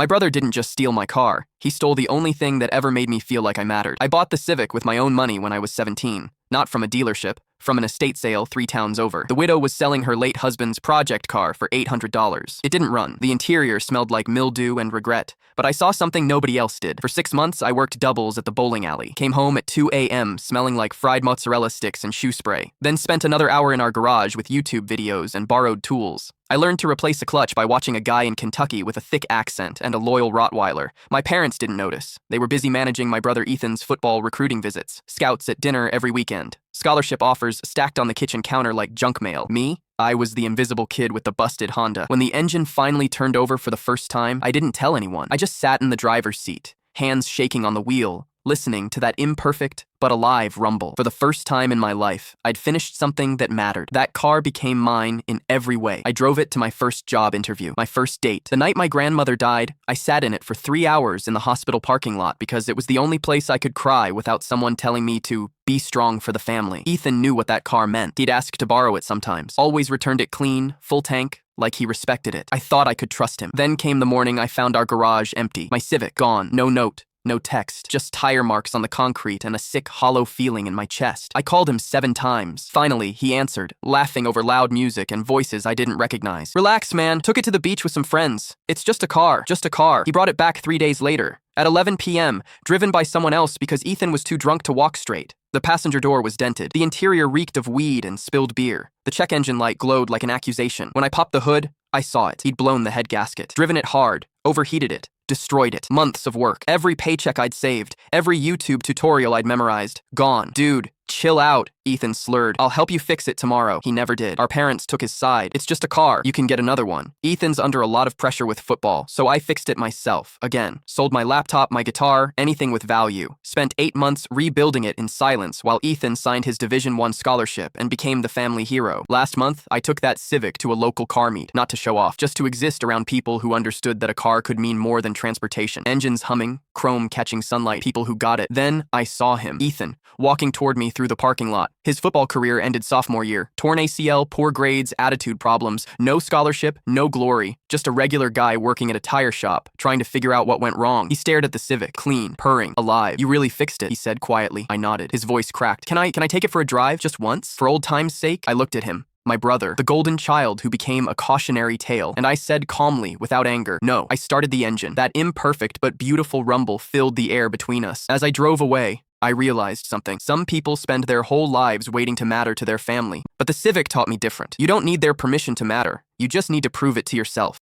My brother didn't just steal my car, he stole the only thing that ever made me feel like I mattered. I bought the Civic with my own money when I was 17, not from a dealership, from an estate sale 3 towns over. The widow was selling her late husband's project car for $800. It didn't run. The interior smelled like mildew and regret, but I saw something nobody else did. For 6 months, I worked doubles at the bowling alley. Came home at 2 a.m. smelling like fried mozzarella sticks and shoe spray. Then spent another hour in our garage with YouTube videos and borrowed tools. I learned to replace a clutch by watching a guy in Kentucky with a thick accent and a loyal Rottweiler. My parents didn't notice. They were busy managing my brother Ethan's football recruiting visits, scouts at dinner every weekend, scholarship offers stacked on the kitchen counter like junk mail. Me? I was the invisible kid with the busted Honda. When the engine finally turned over for the first time, I didn't tell anyone. I just sat in the driver's seat, hands shaking on the wheel, listening to that imperfect but alive rumble. For the first time in my life, I'd finished something that mattered. That car became mine in every way. I drove it to my first job interview, my first date. The night my grandmother died, I sat in it for 3 hours in the hospital parking lot because it was the only place I could cry without someone telling me to be strong for the family. Ethan knew what that car meant. He'd ask to borrow it sometimes. Always returned it clean, full tank, like he respected it. I thought I could trust him. Then came the morning I found our garage empty. My Civic gone. No note. No text, just tire marks on the concrete and a sick, hollow feeling in my chest. I called him 7 times. Finally, he answered, laughing over loud music and voices I didn't recognize. Relax, man. Took it to the beach with some friends. It's just a car. Just a car. He brought it back 3 days later. At 11 p.m., driven by someone else because Ethan was too drunk to walk straight. The passenger door was dented. The interior reeked of weed and spilled beer. The check engine light glowed like an accusation. When I popped the hood, I saw it. He'd blown the head gasket, driven it hard, overheated it, destroyed it. Months of work. Every paycheck I'd saved, every YouTube tutorial I'd memorized, gone. Dude, chill out, Ethan slurred. I'll help you fix it tomorrow. He never did. Our parents took his side. It's just a car. You can get another one. Ethan's under a lot of pressure with football, so I fixed it myself. Again, sold my laptop, my guitar, anything with value. Spent 8 months rebuilding it in silence while Ethan signed his Division I scholarship and became the family hero. Last month, I took that Civic to a local car meet, not to show off, just to exist around people who understood that a car could mean more than transportation. Engines humming, chrome catching sunlight, people who got it. Then I saw him, Ethan, walking toward me through the parking lot. His football career ended sophomore year. Torn ACL, poor grades, attitude problems, no scholarship, no glory, just a regular guy working at a tire shop, trying to figure out what went wrong. He stared at the Civic, clean, purring, alive. You really fixed it, he said quietly. I nodded. His voice cracked. Can I take it for a drive, just once? For old time's sake? I looked at him. My brother, the golden child who became a cautionary tale, and I said calmly, without anger, no. I started the engine. That imperfect but beautiful rumble filled the air between us. As I drove away, I realized something. Some people spend their whole lives waiting to matter to their family, but the Civic taught me different. You don't need their permission to matter. You just need to prove it to yourself.